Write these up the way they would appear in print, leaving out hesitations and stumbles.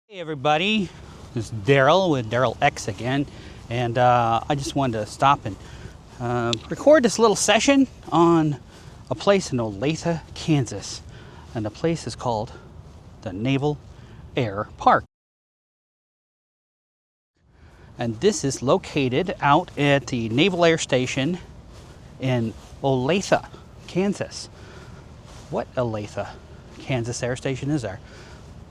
Hey everybody, this is Daryl with Daryl X again, and I just wanted to stop and record this little session on a place in Olathe, Kansas, and the place is called the Naval Air Park. And this is located out at the Naval Air Station in Olathe, Kansas. What Olathe, Kansas Air Station is there?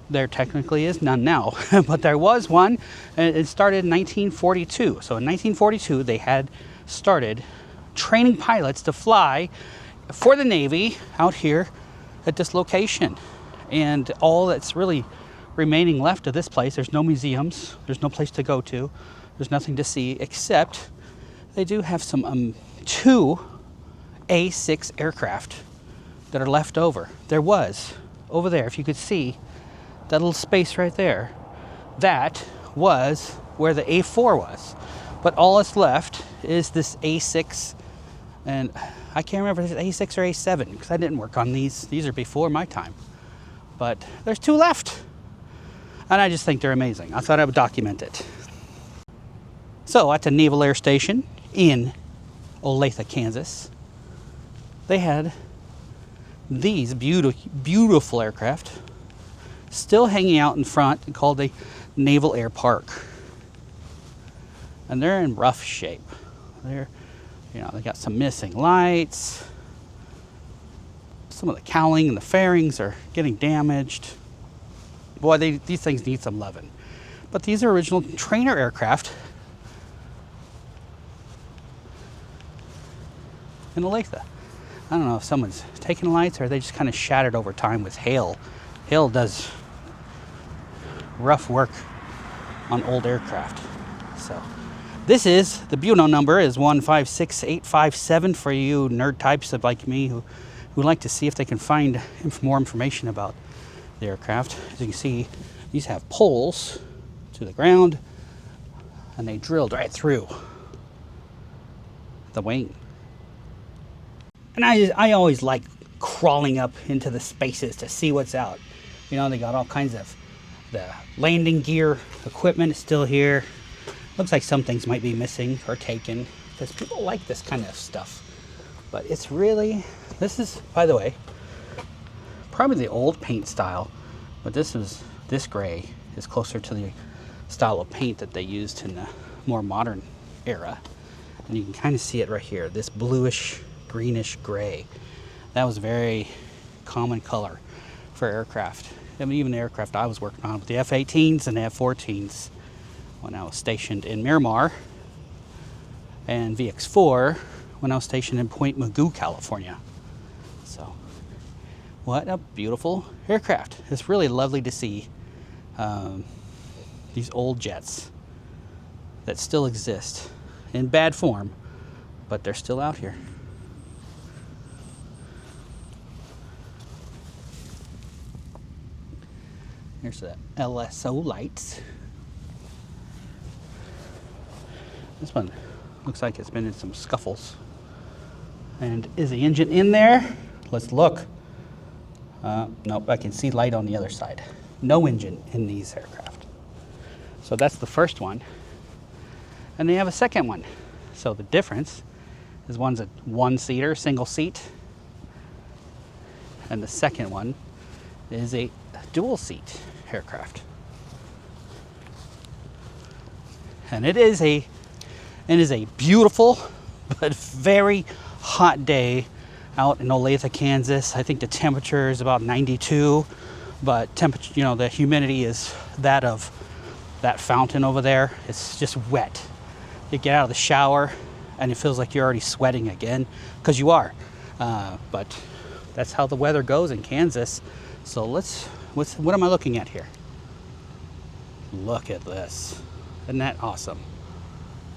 There technically is none now, but there was one, and it started in 1942. So in 1942, they had started training pilots to fly for the Navy out here at this location. And all that's really remaining left of this place, there's no museums, there's no place to go to, there's nothing to see, except they do have some two A-6 aircraft that are left over. There was, over there, if you could see, that little space right there, that was where the A4 was. But all that's left is this A6, and I can't remember if it's A6 or A7 because I didn't work on these. These are before my time. But there's two left, and I just think they're amazing. I thought I would document it. So at the Naval Air Station in Olathe, Kansas, they had these beautiful aircraft still hanging out in front, called the Naval Air Park. And they're in rough shape. They're, they got some missing lights. Some of the cowling and the fairings are getting damaged. Boy, these things need some loving. But these are original trainer aircraft in Olathe. I don't know if someone's taking lights or they just kind of shattered over time with hail. Hail does rough work on old aircraft. So this is, the Buno number is 156857 for you nerd types like me who like to see if they can find more information about the aircraft. As you can see, these have poles to the ground and they drilled right through the wing. And I always like crawling up into the spaces to see what's out. They got all kinds of the landing gear equipment is still here. Looks like some things might be missing or taken because people like this kind of stuff. But it's really, this is, by the way, probably the old paint style, but this gray is closer to the style of paint that they used in the more modern era. And you can kind of see it right here, this bluish, greenish gray. That was a very common color for aircraft. I mean, even the aircraft I was working on with the F-18s and the F-14s when I was stationed in Miramar, and VX-4 when I was stationed in Point Mugu, California. So, what a beautiful aircraft. It's really lovely to see these old jets that still exist in bad form, but they're still out here. Here's the LSO lights. This one looks like it's been in some scuffles. And is the engine in there? Let's look. Nope, I can see light on the other side. No engine in these aircraft. So that's the first one. And they have a second one. So the difference is one's a one-seater, single seat. And the second one is a dual seat aircraft. And it is a beautiful but very hot day out in Olathe, Kansas. I think the temperature is about 92, but the humidity is that of that fountain over there. It's just wet. You get out of the shower and it feels like you're already sweating again, because you are. But that's how the weather goes in Kansas. So what am I looking at here? Look at this. Isn't that awesome?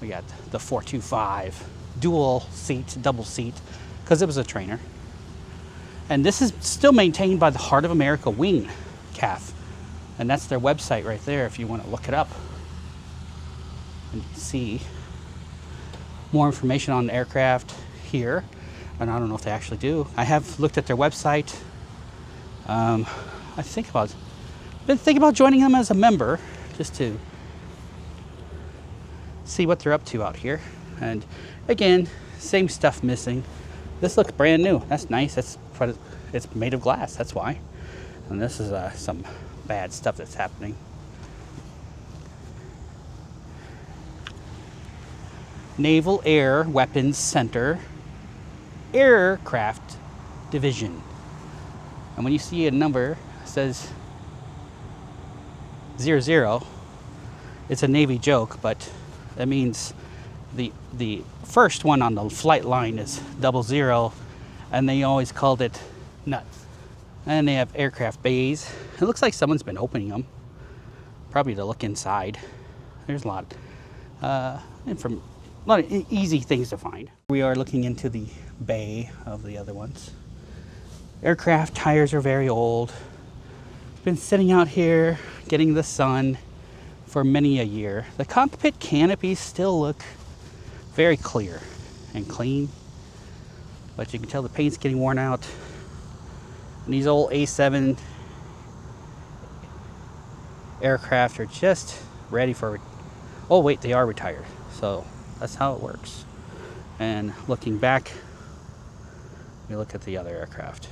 We got the 425 dual seat, double seat, because it was a trainer. And this is still maintained by the Heart of America Wing CAF. And that's their website right there if you want to look it up. And you can see more information on the aircraft here. And I don't know if they actually do. I have looked at their website. I think about been thinking about joining them as a member just to see what they're up to out here. And again, same stuff missing. This looks brand new. That's nice. That's what it's made of glass. That's why. And this is some bad stuff that's happening. Naval Air Weapons Center Aircraft Division. And when you see a number that says 00, it's a Navy joke, but that means the first one on the flight line is 00, and they always called it nuts. And they have aircraft bays. It looks like someone's been opening them, probably to look inside. There's a lot of easy things to find. We are looking into the bay of the other ones. Aircraft tires are very old. Been sitting out here getting the sun for many a year. The cockpit canopies still look very clear and clean, but you can tell the paint's getting worn out. And these old A-7 aircraft are just ready for, oh wait, they are retired. So that's how it works. And looking back, we look at the other aircraft.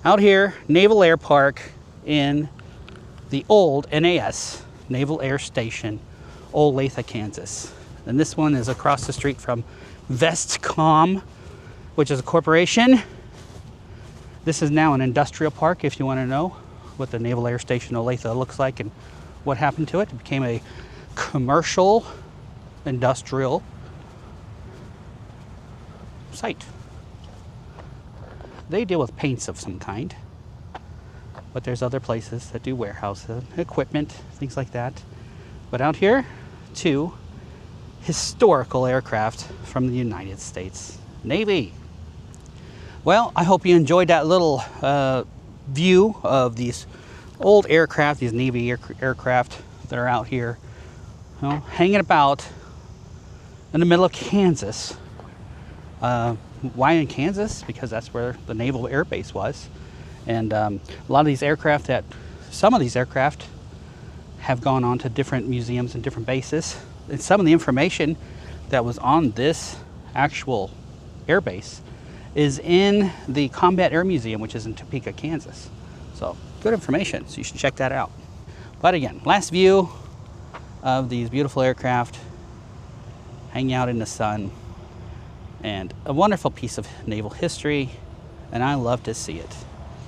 Out here, Naval Air Park in the old NAS, Naval Air Station, Olathe, Kansas. And this one is across the street from Vestcom, which is a corporation. This is now an industrial park, if you want to know what the Naval Air Station Olathe looks like and what happened to it. It became a commercial, industrial site. They deal with paints of some kind, but there's other places that do warehouses, equipment, things like that. But out here, two historical aircraft from the United States Navy. Well, I hope you enjoyed that little view of these old aircraft, these Navy aircraft that are out here, you know, hanging about in the middle of Kansas. Why in Kansas? Because that's where the Naval Air Base was. And a lot of these aircraft some of these aircraft have gone on to different museums and different bases. And some of the information that was on this actual air base is in the Combat Air Museum, which is in Topeka, Kansas. So good information, so you should check that out. But again, last view of these beautiful aircraft hanging out in the sun, and a wonderful piece of naval history, and I love to see it.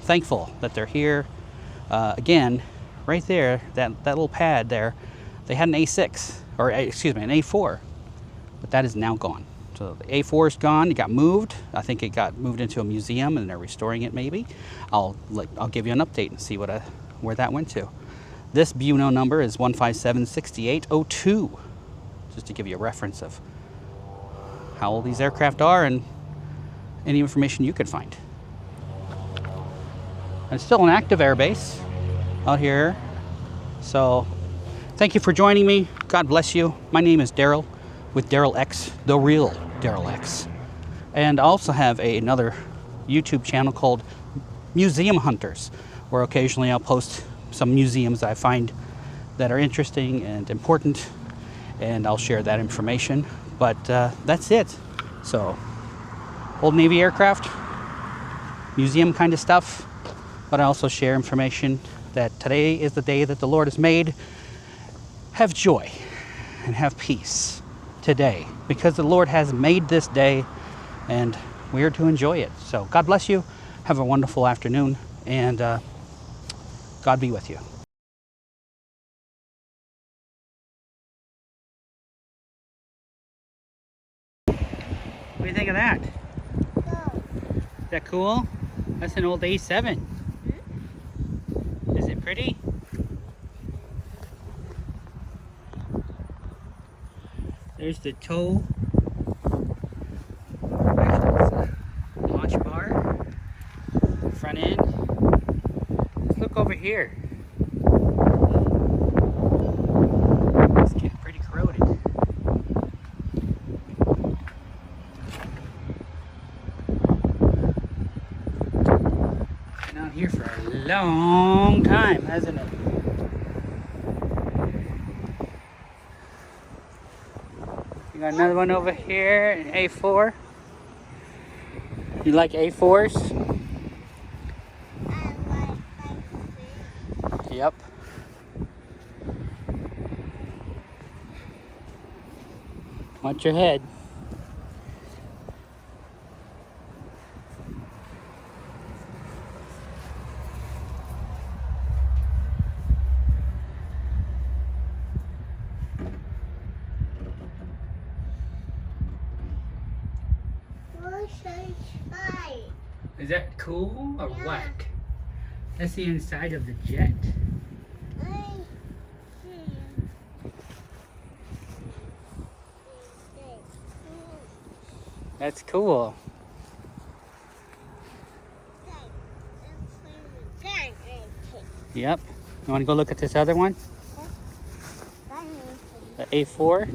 Thankful that they're here. Again, right there, that little pad there, they had an A6, or excuse me, an A4, but that is now gone. So the A4 is gone. It got moved. I think it got moved into a museum, and they're restoring it. Maybe I'll give you an update and see where that went to. This BUNO number is 1576802, just to give you a reference of how old these aircraft are and any information you can find. And it's still an active airbase out here. So thank you for joining me. God bless you. My name is Daryl with Daryl X, the real Daryl X. And I also have another YouTube channel called Museum Hunters, where occasionally I'll post some museums I find that are interesting and important, and I'll share that information. But that's it. So, old Navy aircraft, museum kind of stuff, but I also share information that today is the day that the Lord has made. Have joy and have peace today, because the Lord has made this day and we are to enjoy it. So God bless you. Have a wonderful afternoon, and God be with you. What do you think of that? Cool. Is that cool? That's an old A-7. Is it pretty? There's the tow. Launch bar. Front end. Let's look over here. It's getting pretty corroded. Been out here for a long time, hasn't it? You got another one over here, an A4. You like A4s? I like fish. Yep. Watch your head. Is that cool or Yeah. what? That's the inside of the jet. That's cool. Yep. You want to go look at this other one? The A4.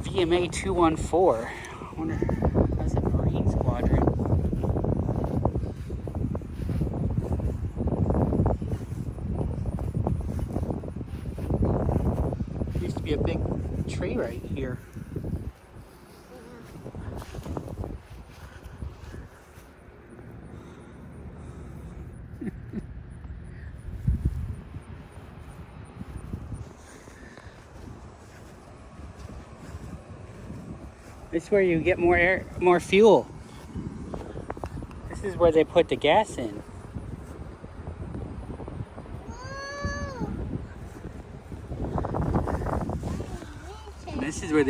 VMA 214. I wonder, that's a Marine squadron. Used to be a big tree right here. This is where you get more fuel. This is where they put the gas in. And this is where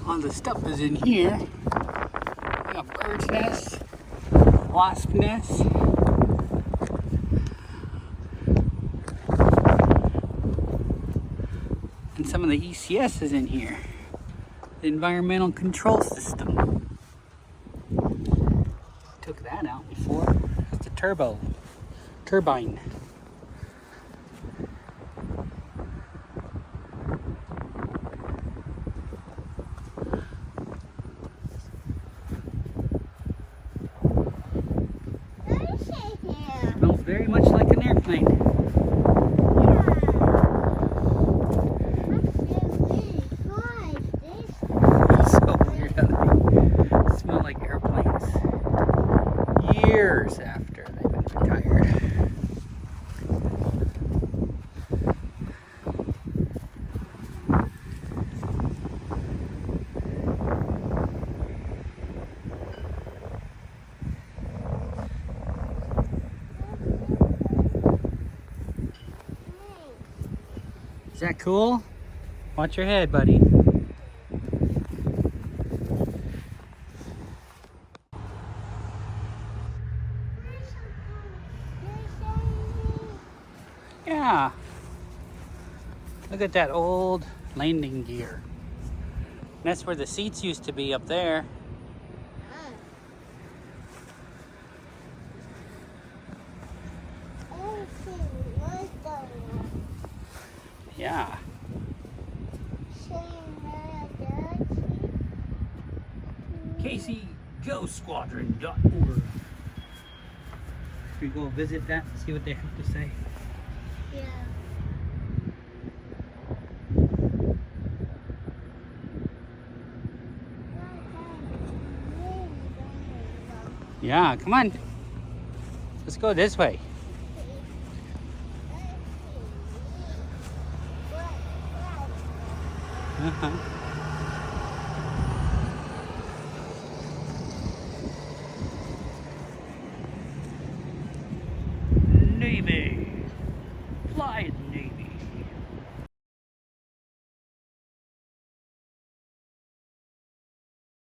all the stuff is in here. We got bird's nest, wasp nest. And some of the ECS is in here. The environmental control system. Took that out before. That's the turbine. Smells very much like an airplane. Smell like airplanes years after they've been retired. Is that cool? Watch your head, buddy. Yeah. Look at that old landing gear. That's where the seats used to be up there. Yeah. KCGoSquadron.org. Should we go visit that and see what they have to say? Yeah. Yeah, come on. Let's go this way. Uh-huh.